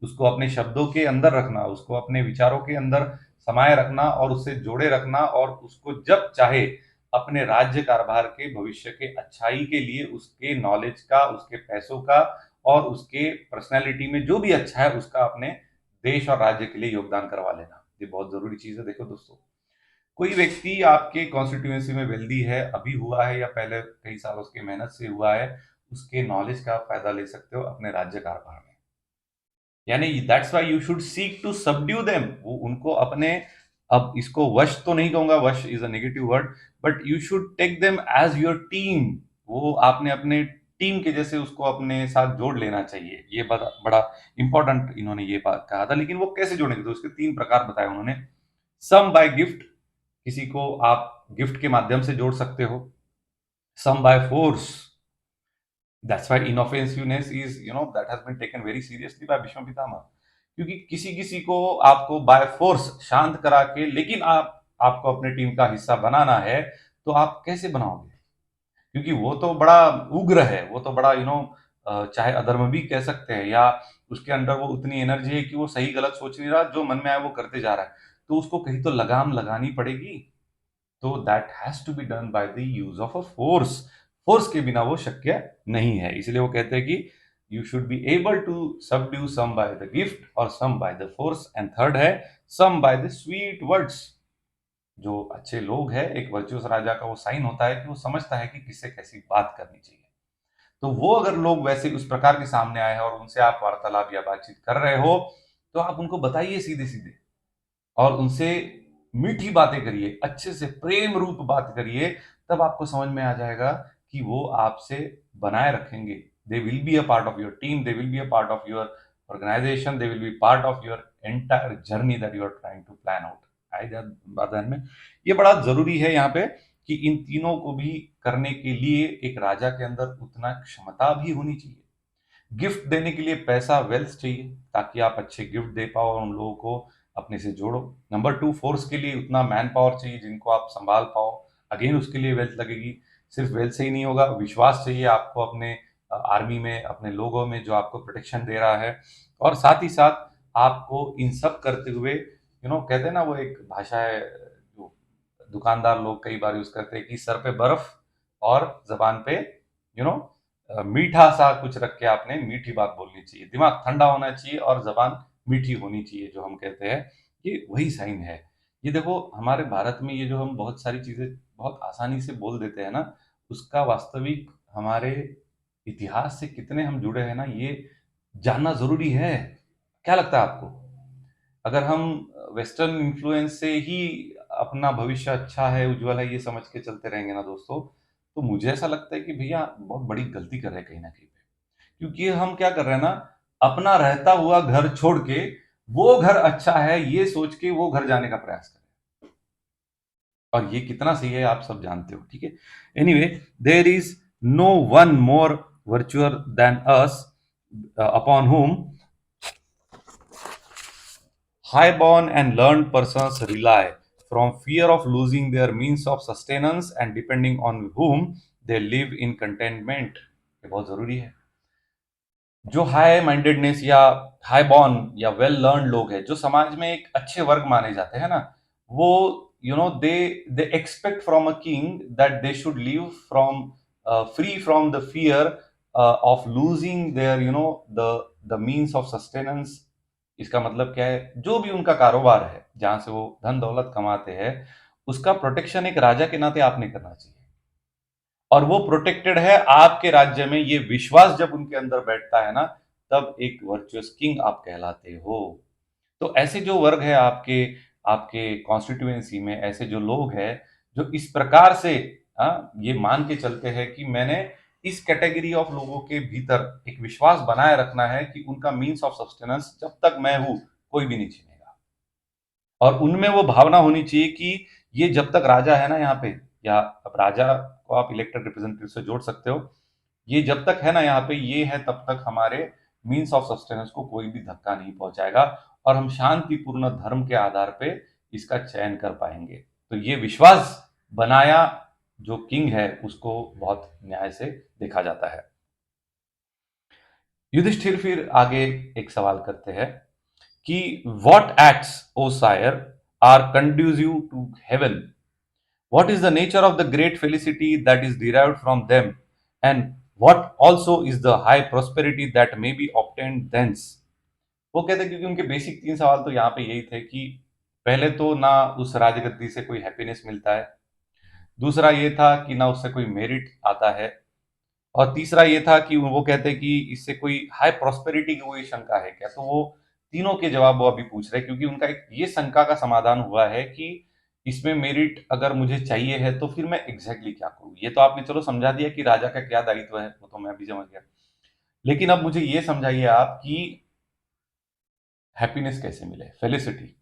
S1: उसको अपने शब्दों के अंदर रखना, उसको अपने विचारों के अंदर समाये रखना और उससे जोड़े रखना, और उसको जब चाहे अपने राज्य कारभार के भविष्य के अच्छाई के लिए उसके नॉलेज का, उसके पैसों का और उसके पर्सनैलिटी में जो भी अच्छा है उसका अपने देश और राज्य के लिए योगदान करवा लेना। ये बहुत ज़रूरी चीज़ है। देखो दोस्तों, कोई व्यक्ति आपके कॉन्स्टिट्यूएंसी में वेल्दी है, अभी हुआ है या पहले कई साल उसकी मेहनत से हुआ है, उसके नॉलेज का आप फ़ायदा ले सकते हो अपने राज्य कारभार में। यानी that's why you should seek to subdue them. वो उनको अपने, अब इसको वश तो नहीं कहूंगा, वश is a negative word, but you should take them as your team. वो आपने अपने टीम के जैसे उसको अपने साथ जोड़ लेना चाहिए। ये बड़ा बड़ा इंपॉर्टेंट इन्होंने ये बात कहा था। लेकिन वो कैसे जोड़ेंगे, तो उसके 3 प्रकार बताए उन्होंने। सम बाय गिफ्ट, किसी को आप गिफ्ट के माध्यम से जोड़ सकते हो। Some by force, that's why inoffensiveness is that has been taken very seriously by Bhishma Pitamah. क्योंकि किसी किसी को आपको बाय फोर्स शांत करा के, लेकिन आपको अपने टीम का हिस्सा बनाना है, तो आप कैसे बनाओगे? क्योंकि वो तो बड़ा उग्र है, वो तो बड़ा चाहे अधर्म भी कह सकते हैं, या उसके अंदर वो उतनी एनर्जी है कि वो सही गलत सोच नहीं रहा, जो मन में आए वो करते जा रहा है। तो उसको कहीं तो लगाम लगानी पड़ेगी। तो that has to be done by the use of a force. Force के बिना वो शक्य नहीं है। इसलिए वो कहते हैं कि you should be able to subdue some by the gift और some by the force. And third है some by the sweet words. जो अच्छे लोग हैं, एक वर्चुअस राजा का वो साइन होता है कि वो समझता है कि किससे कैसी बात करनी चाहिए। तो वो अगर लोग वैसे उस प्रकार के सामने आए हैं और उनसे आप वार्तालाप या बातचीत कर रहे हो, तो आप उनको बताइए सीधे सीधे, और उनसे मीठी बातें करिए, अच्छे से प्रेम रूप बात करिए। तब आपको समझ में आ जाएगा कि वो आपसे बनाए रखेंगे। They will be a part of your team, they will be a part of your organization, they will be part of your entire journey that you are trying to plan out. आई बात ध्यान में? ये बड़ा जरूरी है यहाँ पे कि इन तीनों को भी करने के लिए एक राजा के अंदर उतना क्षमता भी होनी चाहिए। गिफ्ट देने के लिए पैसा, वेल्थ चाहिए, ताकि आप अच्छे गिफ्ट दे पाओ और उन लोगों को अपने से जोड़ो। नंबर 2, फोर्स के लिए उतना मैन पावर चाहिए जिनको आप संभाल पाओ। अगेन उसके लिए वेल्थ लगेगी। सिर्फ वेल्थ से ही नहीं होगा, विश्वास चाहिए आपको अपने आर्मी में, अपने लोगों में जो आपको प्रोटेक्शन दे रहा है। और साथ ही साथ आपको इन सब करते हुए, कहते हैं ना, वो एक भाषा है जो दुकानदार लोग कई बार यूज करते हैं कि सर पे बर्फ और जबान पे यू नो मीठा सा कुछ रख के आपने मीठी बात बोलनी चाहिए। दिमाग ठंडा होना चाहिए और जबान मीठी होनी चाहिए, जो हम कहते हैं। ये वही साइन है। ये देखो, हमारे भारत में ये जो हम बहुत सारी चीजें बहुत आसानी से बोल देते हैं ना, उसका वास्तविक हमारे इतिहास से कितने हम जुड़े हैं ना, ये जानना जरूरी है। क्या लगता है आपको? अगर हम वेस्टर्न इन्फ्लुएंस से ही अपना भविष्य अच्छा है, उज्जवल है, ये समझ के चलते रहेंगे ना दोस्तों, तो मुझे ऐसा लगता है कि भैया बहुत बड़ी गलती कर रहे हैं कहीं ना कहीं पे। क्योंकि हम क्या कर रहे हैं ना, अपना रहता हुआ घर छोड़ के वो घर अच्छा है ये सोच के वो घर जाने का प्रयास कर रहे हैं। और ये कितना सही है आप सब जानते हो, ठीक है? Anyway, there is no one more वर्चुअर than us, upon whom high-born and learned persons rely, from fear of losing their means of sustenance and depending on whom they live in contentment। ये बहुत जरूरी है। जो high mindedness या high born या well learn लोग हैं, जो समाज में एक अच्छे वर्ग माने जाते हैं ना, वो they they expect from a king that they should live from free from the fear of losing their the means of sustenance. इसका मतलब क्या है? जो भी उनका कारोबार है, जहां से वो धन दौलत कमाते हैं, उसका प्रोटेक्शन एक राजा के नाते आपने करना चाहिए। और वो प्रोटेक्टेड है आपके राज्य में, ये विश्वास जब उनके अंदर बैठता है ना, तब एक वर्चुअस किंग आप कहलाते हो। तो ऐसे जो वर्ग है आपके आपके कॉन्स्टिट्यूएंसी में, ऐसे जो लोग हैं जो इस प्रकार से ये मान के चलते हैं कि मैंने इस कैटेगरी ऑफ लोगों के भीतर एक विश्वास बनाए रखना है कि उनका मीन्स ऑफ सस्टेनेंस जब तक मैं हूं कोई भी नहीं छीनेगा। और उनमें वो भावना होनी चाहिए कि ये जब तक राजा है ना यहाँ पे, या अब राजा को आप इलेक्टेड रिप्रेजेंटेटिव से जोड़ सकते हो, ये जब तक है ना यहाँ पे, ये है तब तक हमारे मीन्स ऑफ सस्टेनेंस को कोई भी धक्का नहीं पहुंचाएगा, और हम शांतिपूर्ण धर्म के आधार पे इसका चयन कर पाएंगे। तो ये विश्वास बनाया जो किंग है उसको बहुत न्याय से देखा जाता है। युधिष्ठिर फिर आगे एक सवाल करते हैं कि what acts o sire are conducive to heaven what is the nature of the great felicity that is derived from them, and what also is the high prosperity that may be obtained thence। वो कहते हैं क्योंकि उनके basic 3 सवाल तो यहाँ पे यही थे कि पहले तो ना उस राजगद्दी से कोई हैप्पीनेस मिलता है, दूसरा ये था कि ना उससे कोई मेरिट आता है, और तीसरा ये था कि वो कहते हैं कि इससे कोई हाई प्रॉस्पेरिटी की कोई शंका है क्या। तो वो तीनों के जवाब वो अभी पूछ रहे हैं, क्योंकि उनका एक ये शंका का समाधान हुआ है कि इसमें मेरिट अगर मुझे चाहिए है तो फिर मैं एग्जैक्टली क्या करूं। ये तो आपने चलो समझा दिया कि राजा का क्या दायित्व है, वो तो मैं भी समझ गया, लेकिन अब मुझे ये समझाइए आप कि हैप्पीनेस कैसे मिले, फेलिसिटी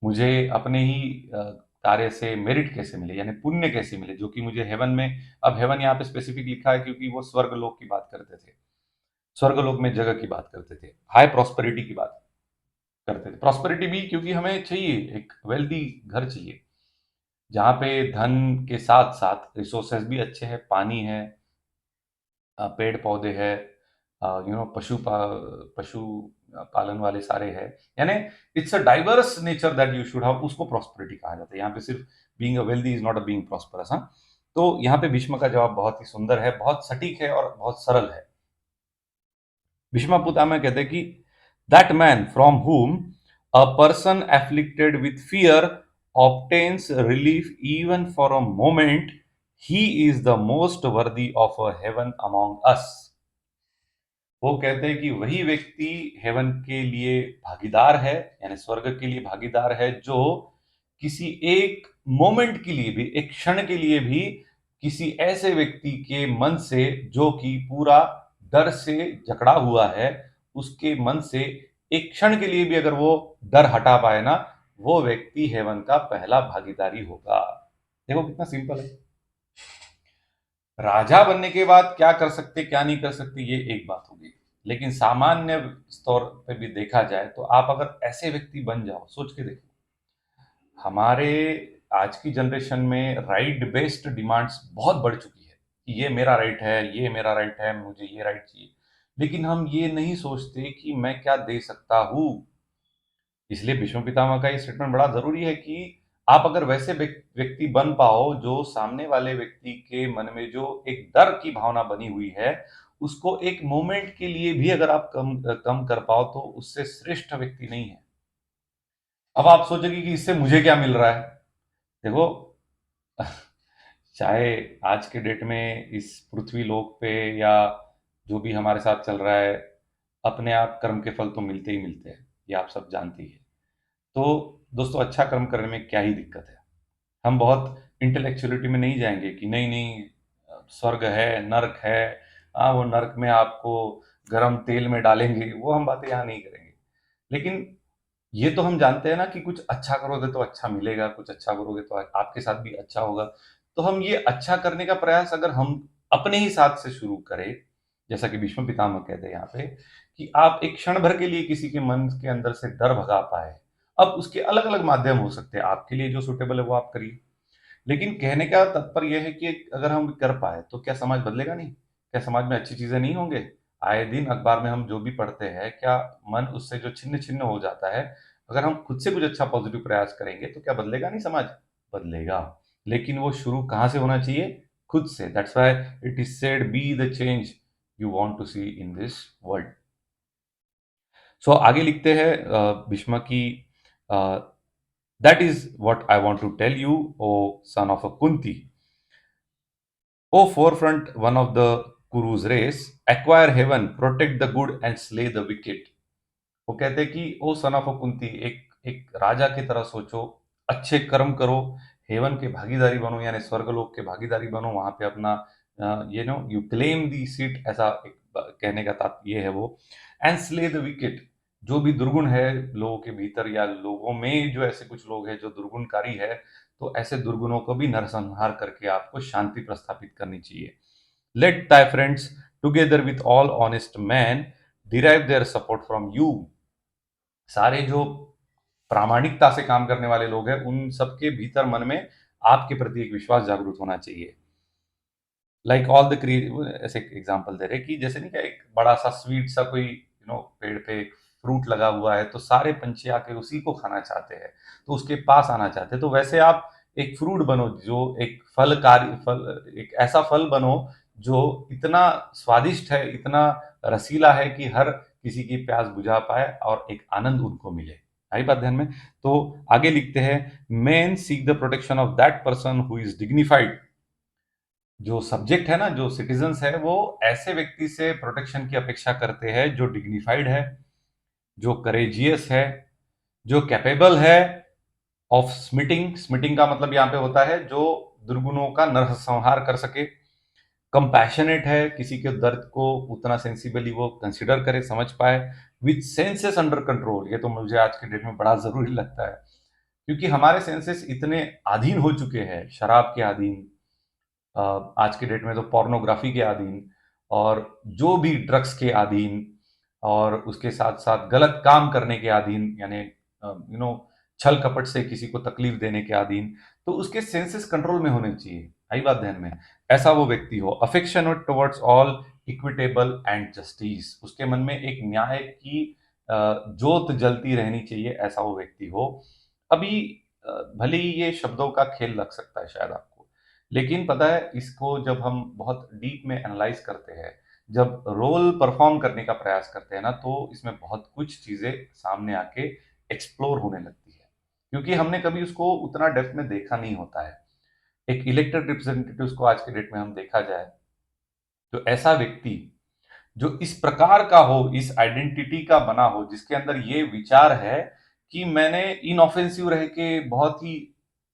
S1: मुझे अपने ही कार्य से मेरिट कैसे मिले, यानी पुण्य कैसे मिले, जो कि मुझे हेवन में। अब हेवन यहाँ पे स्पेसिफिक लिखा है क्योंकि वो स्वर्ग लोक की बात करते थे, स्वर्गलोक में जगह की बात करते थे, हाई प्रॉस्पेरिटी की बात करते थे। प्रॉस्पेरिटी भी क्योंकि हमें चाहिए, एक वेल्दी घर चाहिए जहाँ पे धन के साथ साथ रिसोर्सेज भी अच्छे हैं, पानी है, पेड़ पौधे है, पशु पालन वाले सारे है, यानी it's a diverse nature that you should have, उसको प्रॉस्पेरिटी कहा जाता है। यहाँ पे सिर्फ being a wealthy is not a being prosperous. हाँ, तो यहाँ पे भीष्म का जवाब बहुत ही सुंदर है, बहुत सटीक है और बहुत सरल है। भीष्म पितामह कहते हैं कि दैट मैन फ्रॉम हुम a person afflicted with fear obtains relief even for a moment, he is the most worthy of a heaven among us। वो कहते हैं कि वही व्यक्ति हेवन के लिए भागीदार है, यानी स्वर्ग के लिए भागीदार है, जो किसी एक मोमेंट के लिए भी, एक क्षण के लिए भी किसी ऐसे व्यक्ति के मन से जो कि पूरा डर से जकड़ा हुआ है, उसके मन से एक क्षण के लिए भी अगर वो डर हटा पाए ना, वो व्यक्ति हेवन का पहला भागीदारी होगा। देखो कितना सिंपल है। राजा बनने के बाद क्या कर सकते क्या नहीं कर सकते ये एक बात होगी, लेकिन सामान्य तौर पे भी देखा जाए तो आप अगर ऐसे व्यक्ति बन जाओ, सोच के देखो, हमारे आज की जनरेशन में राइट बेस्ड डिमांड्स बहुत बढ़ चुकी है कि ये मेरा राइट है, ये मेरा राइट है, मुझे ये राइट चाहिए, लेकिन हम ये नहीं सोचते कि मैं क्या दे सकता हूँ। इसलिए भीष्म पितामह का ये स्टेटमेंट बड़ा जरूरी है कि आप अगर वैसे व्यक्ति बन पाओ जो सामने वाले व्यक्ति के मन में जो एक डर की भावना बनी हुई है, उसको एक मोमेंट के लिए भी अगर आप कम कम कर पाओ तो उससे श्रेष्ठ व्यक्ति नहीं है। अब आप सोचेंगे कि इससे मुझे क्या मिल रहा है। देखो, चाहे आज के डेट में इस पृथ्वी लोक पे या जो भी हमारे साथ चल रहा है, अपने आप कर्म के फल तो मिलते ही मिलते हैं, ये आप सब जानती है। तो दोस्तों, अच्छा कर्म करने में क्या ही दिक्कत है। हम बहुत इंटेलेक्चुअलिटी में नहीं जाएंगे कि नहीं नहीं, स्वर्ग है, नर्क है, हाँ वो नर्क में आपको गरम तेल में डालेंगे, वो हम बातें यहाँ नहीं करेंगे। लेकिन ये तो हम जानते हैं ना कि कुछ अच्छा करोगे तो अच्छा मिलेगा, कुछ अच्छा करोगे तो आपके साथ भी अच्छा होगा। तो हम ये अच्छा करने का प्रयास अगर हम अपने ही साथ से शुरू करें, जैसा कि भीष्म पितामह कहते हैं यहाँ पे, कि आप एक क्षण भर के लिए किसी के मन के अंदर से डर भगा पाए। अब उसके अलग अलग माध्यम हो सकते हैं, आपके लिए जो सुटेबल है वो आप करिए, लेकिन कहने का तात्पर्य यह है कि अगर हम कर पाए तो क्या समाज बदलेगा नहीं? क्या समाज में अच्छी चीजें नहीं होंगे? आए दिन अखबार में हम जो भी पढ़ते हैं, क्या मन उससे जो छिन्न छिन्न हो जाता है, अगर हम खुद से कुछ अच्छा पॉजिटिव प्रयास करेंगे तो क्या बदलेगा नहीं समाज? बदलेगा। लेकिन वो शुरू कहाँ से होना चाहिए? खुद से। That's why it is said, be the change you want to see in this world. So आगे लिखते हैं भीष्म की, that is what I want to tell you, O son of a Kunti, O forefront one of the Kuru's race, acquire heaven, protect the good and slay the wicked। वो कहते हैं कि ओ son of Kunti, एक एक राजा की तरह सोचो, अच्छे कर्म करो, हेवन के भागीदारी बनो, यानी स्वर्गलोक के भागीदारी बनो, वहां पे अपना यू क्लेम दी सीट, ऐसा एक कहने का तात्पर्य है वो। एंड स्ले द विकेट, जो भी दुर्गुण है लोगों के भीतर या लोगों में, जो ऐसे कुछ लोग हैं जो दुर्गुणकारी है, तो ऐसे दुर्गुणों को भी नरसंहार करके आपको शांति प्रस्थापित करनी चाहिए। Let thy friends together with all honest man derive their support from you। सारे जो प्रामाणिकता से काम करने वाले लोग हैं, उन सबके भीतर मन में आपके प्रति एक विश्वास जागृत होना चाहिए। लाइक ऑल द क्रिएटिव, ऐसे एग्जांपल दे रहे कि जैसे नहीं क्या, एक बड़ा सा स्वीट सा कोई पेड़ पे फ्रूट लगा हुआ है, तो सारे पंछी आके उसी को खाना चाहते हैं, तो उसके पास आना चाहते हैं। तो वैसे आप एक फ्रूट बनो, जो एक फलकारी फल, एक ऐसा फल बनो जो इतना स्वादिष्ट है, इतना रसीला है कि हर किसी की प्यास बुझा पाए और एक आनंद उनको मिले। आई बात ध्यान में? तो आगे लिखते हैं, main seek the protection of that person who is dignified. जो सब्जेक्ट है ना, जो सिटीजन्स है, वो ऐसे व्यक्ति से प्रोटेक्शन की अपेक्षा करते हैं जो डिग्निफाइड है, जो करेजियस है, जो कैपेबल है ऑफ स्मिटिंग। स्मिटिंग का मतलब यहाँ पे होता है जो दुर्गुणों का नरसंहार कर सके। कंपैशनेट है, किसी के दर्द को उतना सेंसिबली वो कंसिडर करे, समझ पाए। विथ सेंसेस अंडर कंट्रोल, ये तो मुझे आज के डेट में बड़ा जरूरी लगता है, क्योंकि हमारे सेंसेस इतने अधीन हो चुके हैं, शराब के अधीन, आज के डेट में तो पोर्नोग्राफी के अधीन, और जो भी ड्रग्स के अधीन, और उसके साथ साथ गलत काम करने के अधीन, यानी छल कपट से किसी को तकलीफ देने के अधीन, तो उसके सेंसेस कंट्रोल में होने चाहिए। आई बात ध्यान में? ऐसा वो व्यक्ति हो। Affectionate towards all, equitable and justice, उसके मन में एक न्याय की ज्योत जलती रहनी चाहिए, ऐसा वो व्यक्ति हो। अभी भले ही ये शब्दों का खेल लग सकता है शायद आपको, लेकिन पता है, इसको जब हम बहुत डीप में एनालाइज करते हैं, जब रोल परफॉर्म करने का प्रयास करते हैं ना, तो इसमें बहुत कुछ चीजें सामने आके एक्सप्लोर होने लगती है, क्योंकि हमने कभी उसको उतना डेप्थ में देखा नहीं होता है। एक इलेक्टेड रिप्रेजेंटेटिव्स को आज के डेट में हम देखा जाए, तो ऐसा व्यक्ति जो इस प्रकार का हो, इस आइडेंटिटी का बना हो, जिसके अंदर ये विचार है कि मैंने इनऑफेंसिव रह के बहुत ही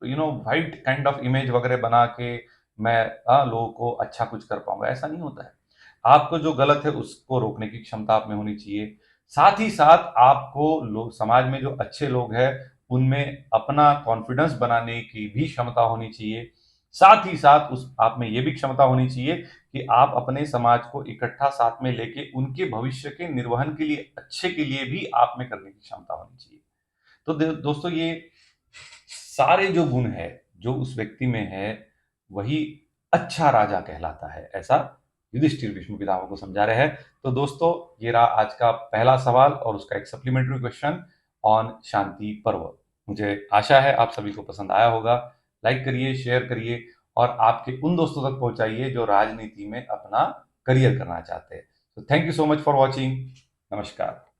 S1: वाइट काइंड ऑफ इमेज वगैरह बना के मैं लोगों को अच्छा कुछ कर पाऊंगा, ऐसा नहीं होता है। आपको जो गलत है उसको रोकने की क्षमता आप में होनी चाहिए। साथ ही साथ आपको लोग, समाज में जो अच्छे लोग हैं, उनमें अपना कॉन्फिडेंस बनाने की भी क्षमता होनी चाहिए। साथ ही साथ उस आप में ये भी क्षमता होनी चाहिए कि आप अपने समाज को इकट्ठा साथ में लेके उनके भविष्य के निर्वहन के लिए, अच्छे के लिए भी आप में करने की क्षमता होनी चाहिए। तो दोस्तों, ये सारे जो गुण है जो उस व्यक्ति में है, वही अच्छा राजा कहलाता है, ऐसा युधिष्ठिर भीष्म पितामह को समझा रहे हैं। तो दोस्तों, ये रहा आज का पहला सवाल और उसका एक सप्लीमेंट्री क्वेश्चन ऑन शांति पर्व। मुझे आशा है आप सभी को पसंद आया होगा। लाइक करिए, शेयर करिए, और आपके उन दोस्तों तक पहुंचाइए जो राजनीति में अपना करियर करना चाहते हैं। तो thank you so much for watching. नमस्कार।